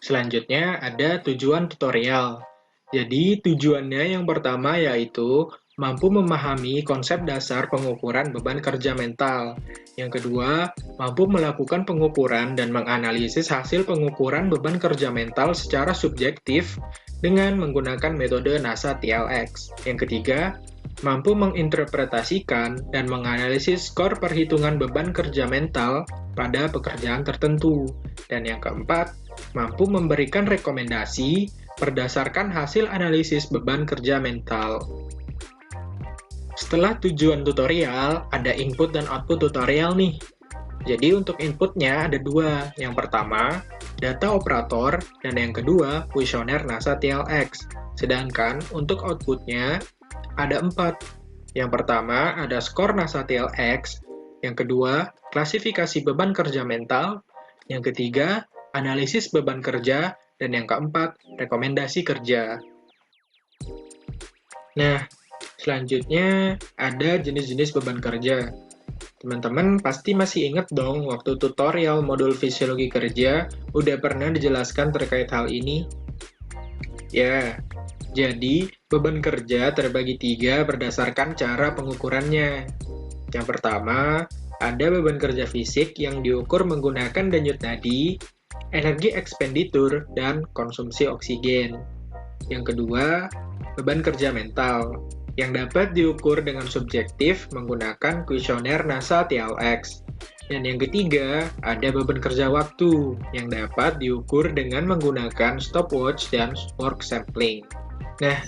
Selanjutnya ada tujuan tutorial. Jadi tujuannya yang pertama yaitu mampu memahami konsep dasar pengukuran beban kerja mental. Yang kedua, mampu melakukan pengukuran dan menganalisis hasil pengukuran beban kerja mental secara subjektif dengan menggunakan metode NASA TLX. Yang ketiga, mampu menginterpretasikan dan menganalisis skor perhitungan beban kerja mental pada pekerjaan tertentu. Dan yang keempat, mampu memberikan rekomendasi berdasarkan hasil analisis beban kerja mental. Setelah tujuan tutorial, ada input dan output tutorial nih. Jadi untuk inputnya ada dua. Yang pertama, data operator, dan yang kedua, kuesioner NASA TLX. Sedangkan untuk outputnya ada 4. Yang pertama ada skor NASA TLX, yang kedua, klasifikasi beban kerja mental, yang ketiga, analisis beban kerja, dan yang keempat, rekomendasi kerja. Nah, selanjutnya ada jenis-jenis beban kerja. Teman-teman pasti masih ingat dong waktu tutorial modul fisiologi kerja udah pernah dijelaskan terkait hal ini? Ya, jadi beban kerja terbagi 3 berdasarkan cara pengukurannya. Yang pertama, ada beban kerja fisik yang diukur menggunakan denyut nadi, energi ekspenditur, dan konsumsi oksigen. Yang kedua, beban kerja mental, yang dapat diukur dengan subjektif menggunakan kuesioner NASA TLX. Dan yang ketiga, ada beban kerja waktu, yang dapat diukur dengan menggunakan stopwatch dan work sampling. Nah,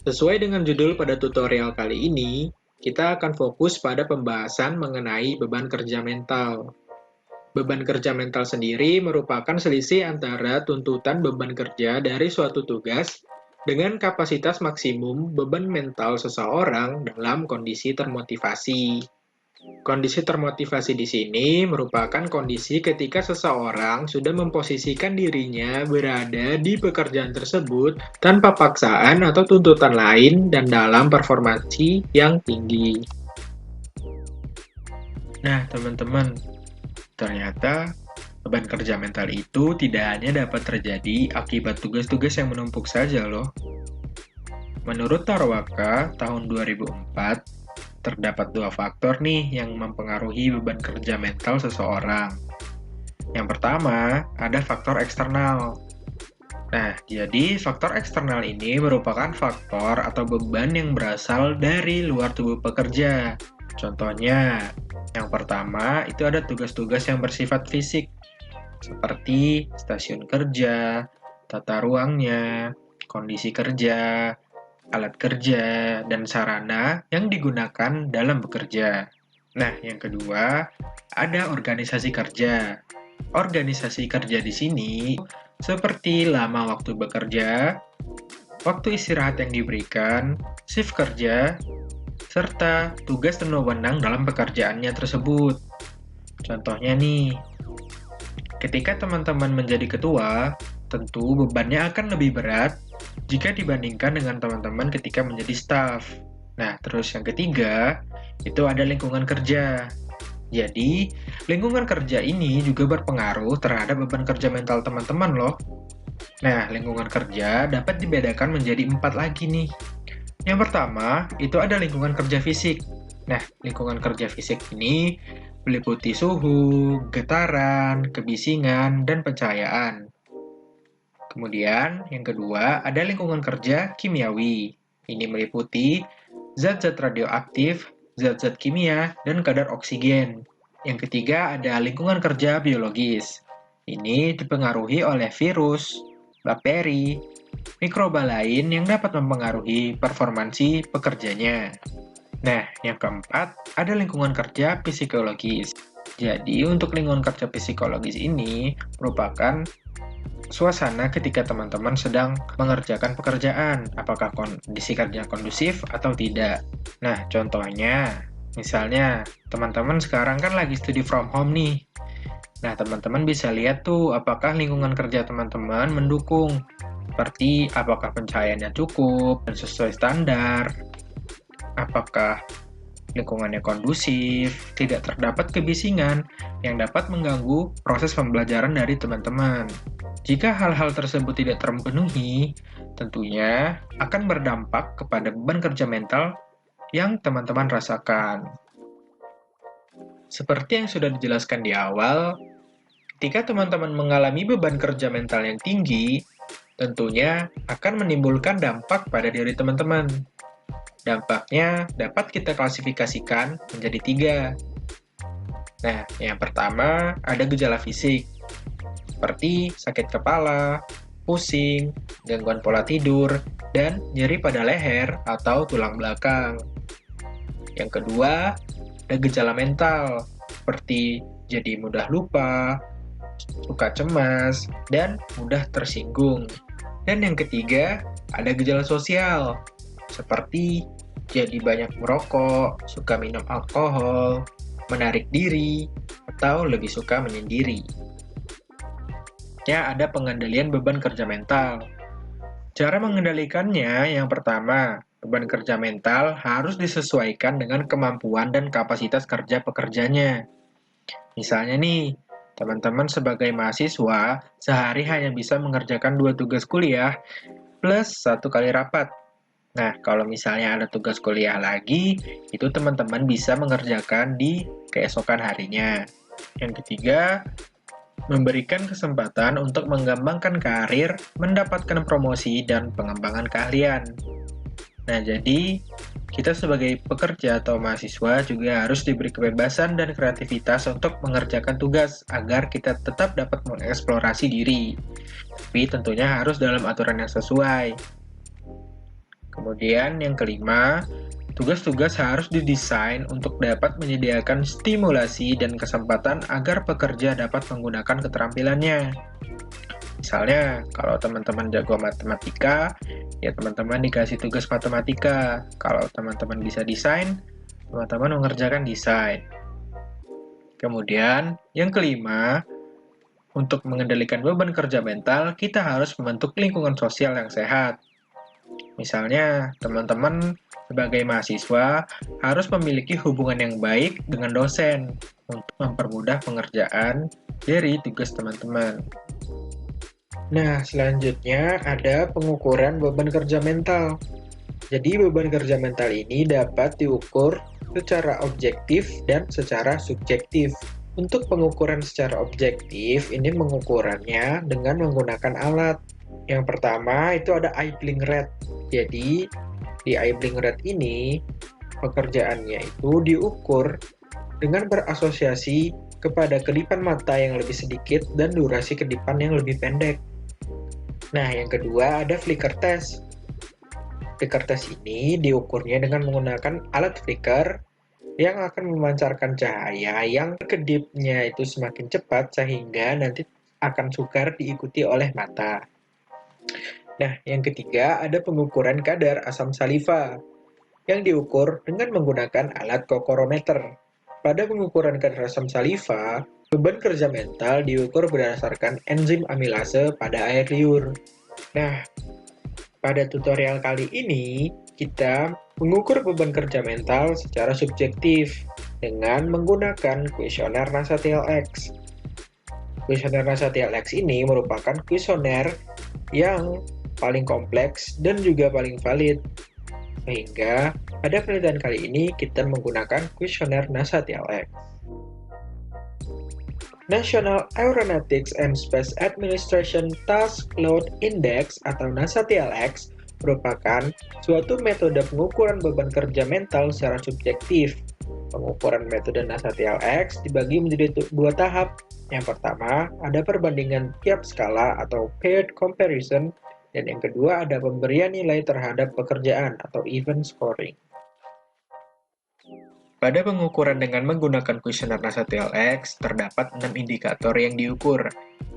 sesuai dengan judul pada tutorial kali ini, kita akan fokus pada pembahasan mengenai beban kerja mental. Beban kerja mental sendiri merupakan selisih antara tuntutan beban kerja dari suatu tugas dengan kapasitas maksimum beban mental seseorang dalam kondisi termotivasi. Kondisi termotivasi di sini merupakan kondisi ketika seseorang sudah memposisikan dirinya berada di pekerjaan tersebut tanpa paksaan atau tuntutan lain dan dalam performansi yang tinggi. Nah, teman-teman, ternyata beban kerja mental itu tidak hanya dapat terjadi akibat tugas-tugas yang menumpuk saja loh. Menurut Tarwaka tahun 2004, terdapat 2 faktor nih yang mempengaruhi beban kerja mental seseorang. Yang pertama, ada faktor eksternal. Nah, jadi faktor eksternal ini merupakan faktor atau beban yang berasal dari luar tubuh pekerja. Contohnya, yang pertama itu ada tugas-tugas yang bersifat fisik, seperti stasiun kerja, tata ruangnya, kondisi kerja, alat kerja, dan sarana yang digunakan dalam bekerja. Nah, yang kedua, ada organisasi kerja. Organisasi kerja di sini seperti lama waktu bekerja, waktu istirahat yang diberikan, shift kerja, serta tugas dan wewenang dalam pekerjaannya tersebut. Contohnya nih, ketika teman-teman menjadi ketua, tentu bebannya akan lebih berat jika dibandingkan dengan teman-teman ketika menjadi staf. Nah, terus yang ketiga, itu ada lingkungan kerja. Jadi, lingkungan kerja ini juga berpengaruh terhadap beban kerja mental teman-teman loh. Nah, lingkungan kerja dapat dibedakan menjadi 4 lagi nih. Yang pertama, itu ada lingkungan kerja fisik. Nah, lingkungan kerja fisik ini meliputi suhu, getaran, kebisingan, dan pencahayaan. Kemudian, yang kedua, ada lingkungan kerja kimiawi. Ini meliputi zat-zat radioaktif, zat-zat kimia, dan kadar oksigen. Yang ketiga, ada lingkungan kerja biologis. Ini dipengaruhi oleh virus, bakteri, mikroba lain yang dapat mempengaruhi performansi pekerjanya. Nah, yang keempat, ada lingkungan kerja psikologis. Jadi, untuk lingkungan kerja psikologis ini merupakan suasana ketika teman-teman sedang mengerjakan pekerjaan, apakah kondisi kerja kondusif atau tidak. Nah, contohnya, misalnya teman-teman sekarang kan lagi studi from home nih. Nah, teman-teman bisa lihat tuh apakah lingkungan kerja teman-teman mendukung, seperti apakah pencahayaannya cukup dan sesuai standar, apakah lingkungannya kondusif, tidak terdapat kebisingan yang dapat mengganggu proses pembelajaran dari teman-teman. Jika hal-hal tersebut tidak terpenuhi, tentunya akan berdampak kepada beban kerja mental yang teman-teman rasakan. Seperti yang sudah dijelaskan di awal, ketika teman-teman mengalami beban kerja mental yang tinggi, tentunya akan menimbulkan dampak pada diri teman-teman. Dampaknya dapat kita klasifikasikan menjadi 3. Nah, yang pertama ada gejala fisik, seperti sakit kepala, pusing, gangguan pola tidur, dan nyeri pada leher atau tulang belakang. Yang kedua, ada gejala mental, seperti jadi mudah lupa, suka cemas, dan mudah tersinggung. Dan yang ketiga, ada gejala sosial, seperti jadi banyak merokok, suka minum alkohol, menarik diri, atau lebih suka menyendiri. Ya, ada pengendalian beban kerja mental. Cara mengendalikannya, yang pertama, beban kerja mental harus disesuaikan dengan kemampuan dan kapasitas kerja pekerjanya. Misalnya nih, teman-teman sebagai mahasiswa sehari hanya bisa mengerjakan 2 tugas kuliah plus 1 kali rapat. Nah, kalau misalnya ada tugas kuliah lagi, itu teman-teman bisa mengerjakan di keesokan harinya. Yang ketiga, memberikan kesempatan untuk mengembangkan karir, mendapatkan promosi, dan pengembangan keahlian. Nah, jadi kita sebagai pekerja atau mahasiswa juga harus diberi kebebasan dan kreativitas untuk mengerjakan tugas agar kita tetap dapat mengeksplorasi diri. Tapi tentunya harus dalam aturan yang sesuai. Kemudian yang kelima, tugas-tugas harus didesain untuk dapat menyediakan stimulasi dan kesempatan agar pekerja dapat menggunakan keterampilannya. Misalnya, kalau teman-teman jago matematika, ya teman-teman dikasih tugas matematika. Kalau teman-teman bisa desain, teman-teman mengerjakan desain. Kemudian, yang kelima, untuk mengendalikan beban kerja mental, kita harus membentuk lingkungan sosial yang sehat. Misalnya, teman-teman sebagai mahasiswa harus memiliki hubungan yang baik dengan dosen untuk mempermudah pengerjaan dari tugas teman-teman. Nah, selanjutnya ada pengukuran beban kerja mental. Jadi, beban kerja mental ini dapat diukur secara objektif dan secara subjektif. Untuk pengukuran secara objektif, ini mengukurannya dengan menggunakan alat. Yang pertama itu ada eye blink rate. Jadi, di eye blink rate ini, pekerjaannya itu diukur dengan berasosiasi kepada kedipan mata yang lebih sedikit dan durasi kedipan yang lebih pendek. Nah, yang kedua ada flicker test. Flicker test ini diukurnya dengan menggunakan alat flicker yang akan memancarkan cahaya yang kedipnya itu semakin cepat sehingga nanti akan sukar diikuti oleh mata. Nah, yang ketiga ada pengukuran kadar asam saliva yang diukur dengan menggunakan alat kokorometer. Pada pengukuran kadar asam saliva, beban kerja mental diukur berdasarkan enzim amilase pada air liur. Nah, pada tutorial kali ini, kita mengukur beban kerja mental secara subjektif dengan menggunakan kuesioner NASA TLX. Kuesioner NASA TLX ini merupakan kuesioner yang paling kompleks dan juga paling valid. Sehingga pada penelitian kali ini kita menggunakan kuesioner NASA TLX. National Aeronautics and Space Administration Task Load Index atau NASA TLX merupakan suatu metode pengukuran beban kerja mental secara subjektif. Pengukuran metode NASA TLX dibagi menjadi 2 tahap. Yang pertama, ada perbandingan tiap skala atau paired comparison, dan yang kedua ada pemberian nilai terhadap pekerjaan atau event scoring. Pada pengukuran dengan menggunakan kuesioner NASA TLX, terdapat 6 indikator yang diukur.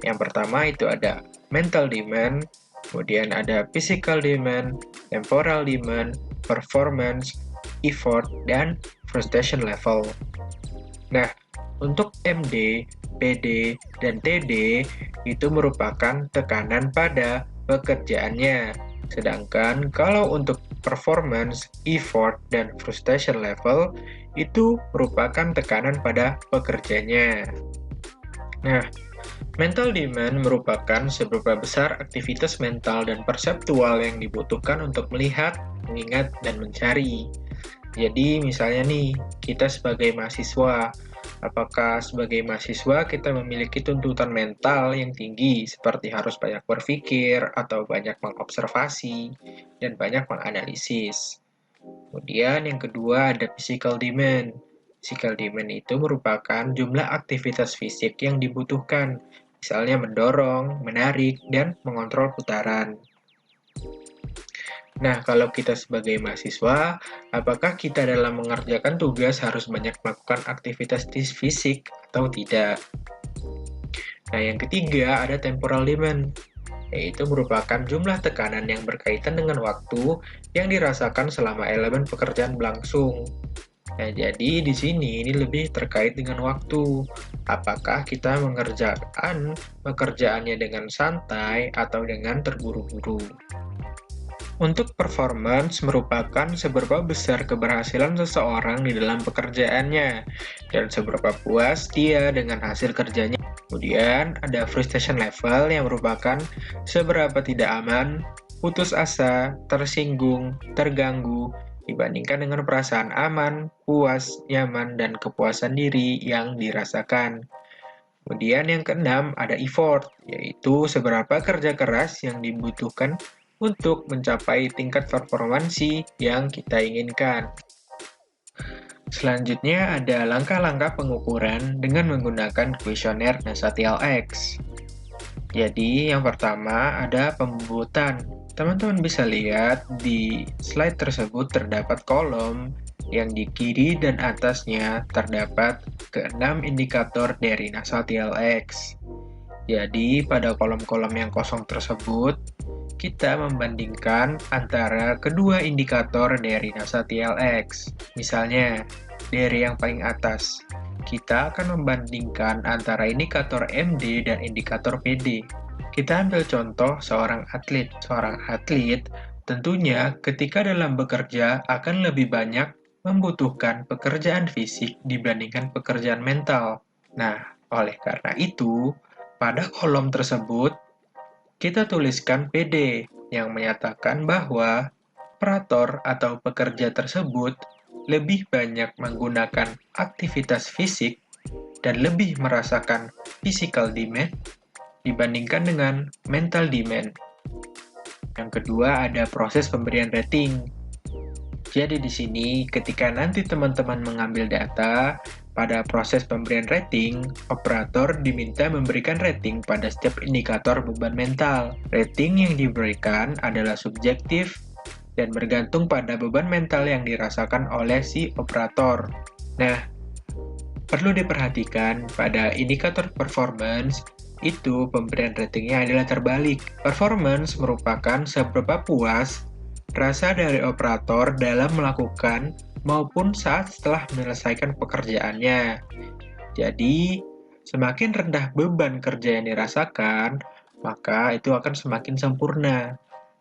Yang pertama itu ada mental demand, kemudian ada physical demand, temporal demand, performance, effort, dan frustration level. Nah, untuk MD, PD, dan TD itu merupakan tekanan pada pekerjaannya. Sedangkan kalau untuk performance, effort, dan frustration level itu merupakan tekanan pada pekerjanya. Nah, Mental demand merupakan seberapa besar aktivitas mental dan perseptual yang dibutuhkan untuk melihat, mengingat, dan mencari. Jadi, misalnya nih, kita sebagai mahasiswa, apakah sebagai mahasiswa kita memiliki tuntutan mental yang tinggi, seperti harus banyak berpikir, atau banyak mengobservasi, dan banyak menganalisis. Kemudian yang kedua ada physical demand. Physical demand itu merupakan jumlah aktivitas fisik yang dibutuhkan, misalnya mendorong, menarik, dan mengontrol putaran. Nah, kalau kita sebagai mahasiswa, apakah kita dalam mengerjakan tugas harus banyak melakukan aktivitas fisik atau tidak? Nah, yang ketiga ada temporal demand, yaitu merupakan jumlah tekanan yang berkaitan dengan waktu yang dirasakan selama elemen pekerjaan berlangsung. Nah, jadi di sini ini lebih terkait dengan waktu. Apakah kita mengerjakan pekerjaannya dengan santai atau dengan terburu-buru? Untuk performance merupakan seberapa besar keberhasilan seseorang di dalam pekerjaannya dan seberapa puas dia dengan hasil kerjanya. Kemudian ada frustration level yang merupakan seberapa tidak aman, putus asa, tersinggung, terganggu, dibandingkan dengan perasaan aman, puas, nyaman, dan kepuasan diri yang dirasakan. Kemudian yang keenam ada effort, yaitu seberapa kerja keras yang dibutuhkan untuk mencapai tingkat performansi yang kita inginkan. Selanjutnya ada langkah-langkah pengukuran dengan menggunakan kuesioner NASA TLX. Jadi yang pertama ada pembubutan. Teman-teman bisa lihat di slide tersebut terdapat kolom yang di kiri dan atasnya terdapat ke-6 indikator dari NASA TLX. Jadi pada kolom-kolom yang kosong tersebut, kita membandingkan antara kedua indikator dari NASA TLX. Misalnya, dari yang paling atas, kita akan membandingkan antara indikator MD dan indikator PD. Kita ambil contoh seorang atlet. Seorang atlet tentunya ketika dalam bekerja akan lebih banyak membutuhkan pekerjaan fisik dibandingkan pekerjaan mental. Nah, oleh karena itu, pada kolom tersebut, kita tuliskan PD yang menyatakan bahwa operator atau pekerja tersebut lebih banyak menggunakan aktivitas fisik dan lebih merasakan physical demand dibandingkan dengan mental demand. Yang kedua ada proses pemberian rating. Jadi di sini ketika nanti teman-teman mengambil data, pada proses pemberian rating, operator diminta memberikan rating pada setiap indikator beban mental. Rating yang diberikan adalah subjektif dan bergantung pada beban mental yang dirasakan oleh si operator. Nah, perlu diperhatikan pada indikator performance, itu pemberian ratingnya adalah terbalik. Performance merupakan seberapa puas rasa dari operator dalam melakukan maupun saat setelah menyelesaikan pekerjaannya. Jadi, semakin rendah beban kerja yang dirasakan, maka itu akan semakin sempurna.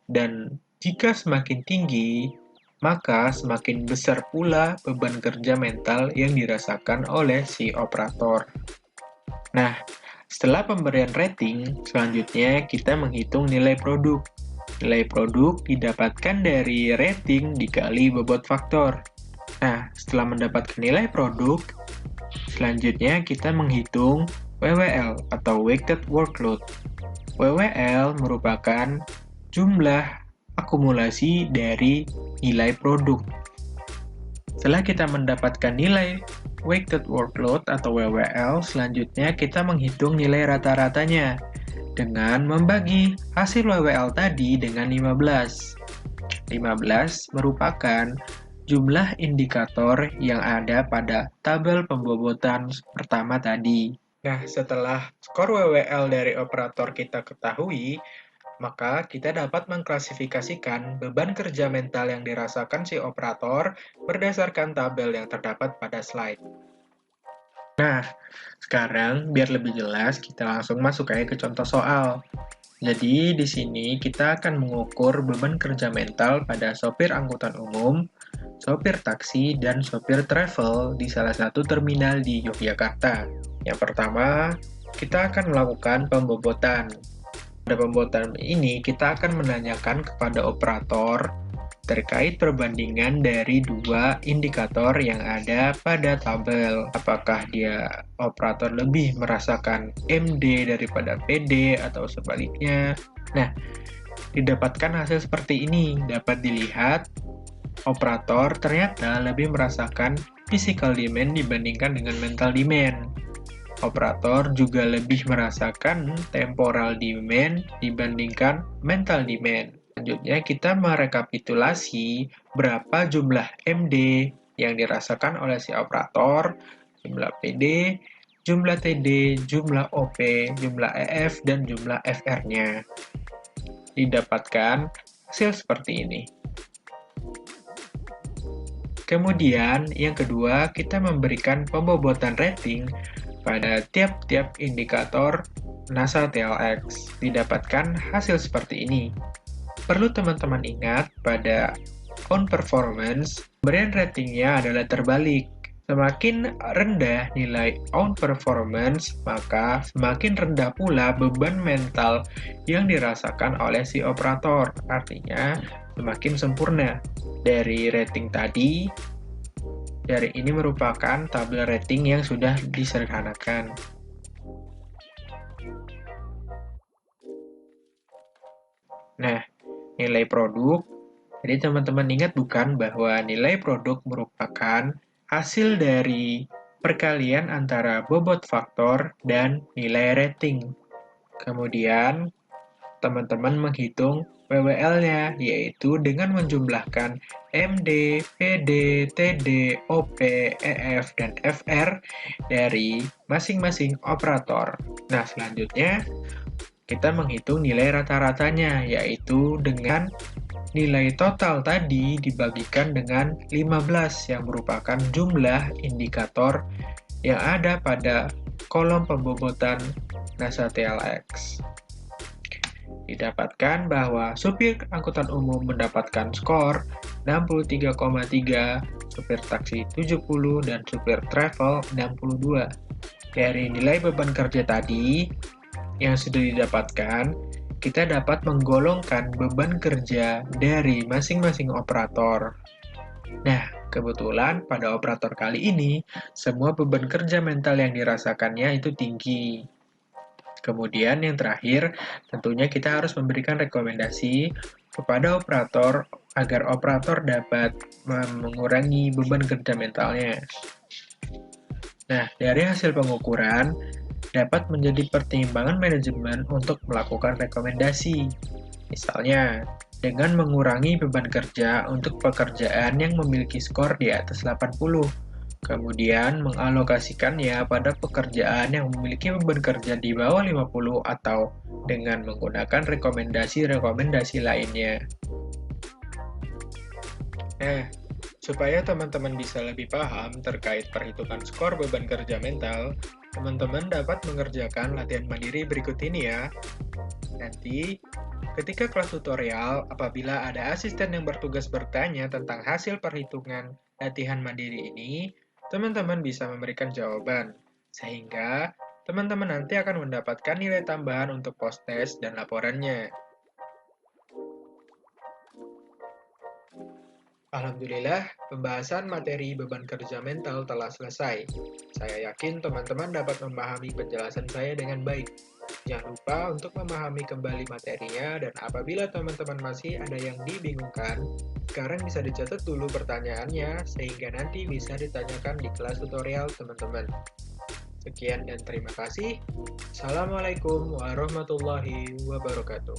Dan jika semakin tinggi, maka semakin besar pula beban kerja mental yang dirasakan oleh si operator. Nah, setelah pemberian rating, selanjutnya kita menghitung nilai produk. Nilai produk didapatkan dari rating dikali bobot faktor. Nah, setelah mendapatkan nilai produk, selanjutnya kita menghitung WWL atau Weighted Workload. WWL merupakan jumlah akumulasi dari nilai produk. Setelah kita mendapatkan nilai Weighted Workload atau WWL, selanjutnya kita menghitung nilai rata-ratanya dengan membagi hasil WWL tadi dengan 15. 15 merupakan jumlah indikator yang ada pada tabel pembobotan pertama tadi. Nah, setelah skor WWL dari operator kita ketahui, maka kita dapat mengklasifikasikan beban kerja mental yang dirasakan si operator berdasarkan tabel yang terdapat pada slide. Nah, sekarang biar lebih jelas, kita langsung masuk aja ke contoh soal. Jadi, di sini kita akan mengukur beban kerja mental pada sopir angkutan umum, sopir taksi, dan sopir travel di salah satu terminal di Yogyakarta. Yang pertama, Kita akan melakukan pembobotan. Pada pembobotan ini, kita akan menanyakan kepada operator terkait perbandingan dari dua indikator yang ada pada tabel. Apakah dia operator lebih merasakan MD daripada PD atau sebaliknya. Nah, didapatkan hasil seperti ini. Dapat dilihat operator ternyata lebih merasakan physical demand dibandingkan dengan mental demand. Operator juga lebih merasakan temporal demand dibandingkan mental demand. Selanjutnya kita merekapitulasi berapa jumlah MD yang dirasakan oleh si operator, jumlah PD, jumlah TD, jumlah OP, jumlah EF, dan jumlah FR-nya. Didapatkan hasil seperti ini. Kemudian yang kedua, kita memberikan pembobotan rating pada tiap-tiap indikator NASA TLX. Didapatkan hasil seperti ini. Perlu teman-teman ingat pada on performance, pemberian ratingnya adalah terbalik. Semakin rendah nilai on performance, maka semakin rendah pula beban mental yang dirasakan oleh si operator. Artinya, semakin sempurna. Dari rating tadi, dari ini merupakan tabel rating yang sudah disederhanakan. Nah, nilai produk, jadi teman-teman ingat bukan bahwa nilai produk merupakan hasil dari perkalian antara bobot faktor dan nilai rating. Kemudian, teman-teman menghitung WWL-nya, yaitu dengan menjumlahkan MD, PD, TD, OP, EF, dan FR dari masing-masing operator. Nah, selanjutnya kita menghitung nilai rata-ratanya, yaitu dengan nilai total tadi dibagikan dengan 15 yang merupakan jumlah indikator yang ada pada kolom pembobotan NASA TLX. Didapatkan bahwa supir angkutan umum mendapatkan skor 63,3, supir taksi 70, dan supir travel 62. Dari nilai beban kerja tadi yang sudah didapatkan, kita dapat menggolongkan beban kerja dari masing-masing operator. Nah, kebetulan pada operator kali ini, semua beban kerja mental yang dirasakannya itu tinggi. Kemudian yang terakhir, tentunya kita harus memberikan rekomendasi kepada operator agar operator dapat mengurangi beban kerja mentalnya. Nah, dari hasil pengukuran, dapat menjadi pertimbangan manajemen untuk melakukan rekomendasi. Misalnya, dengan mengurangi beban kerja untuk pekerjaan yang memiliki skor di atas 80, kemudian mengalokasikannya pada pekerjaan yang memiliki beban kerja di bawah 50 atau dengan menggunakan rekomendasi-rekomendasi lainnya. Nah, supaya teman-teman bisa lebih paham terkait perhitungan skor beban kerja mental, teman-teman dapat mengerjakan latihan mandiri berikut ini ya. Nanti, ketika kelas tutorial, apabila ada asisten yang bertugas bertanya tentang hasil perhitungan latihan mandiri ini, teman-teman bisa memberikan jawaban, sehingga teman-teman nanti akan mendapatkan nilai tambahan untuk post-test dan laporannya. Alhamdulillah, pembahasan materi beban kerja mental telah selesai. Saya yakin teman-teman dapat memahami penjelasan saya dengan baik. Jangan lupa untuk memahami kembali materinya, dan apabila teman-teman masih ada yang dibingungkan, sekarang bisa dicatat dulu pertanyaannya, sehingga nanti bisa ditanyakan di kelas tutorial teman-teman. Sekian dan terima kasih. Assalamualaikum warahmatullahi wabarakatuh.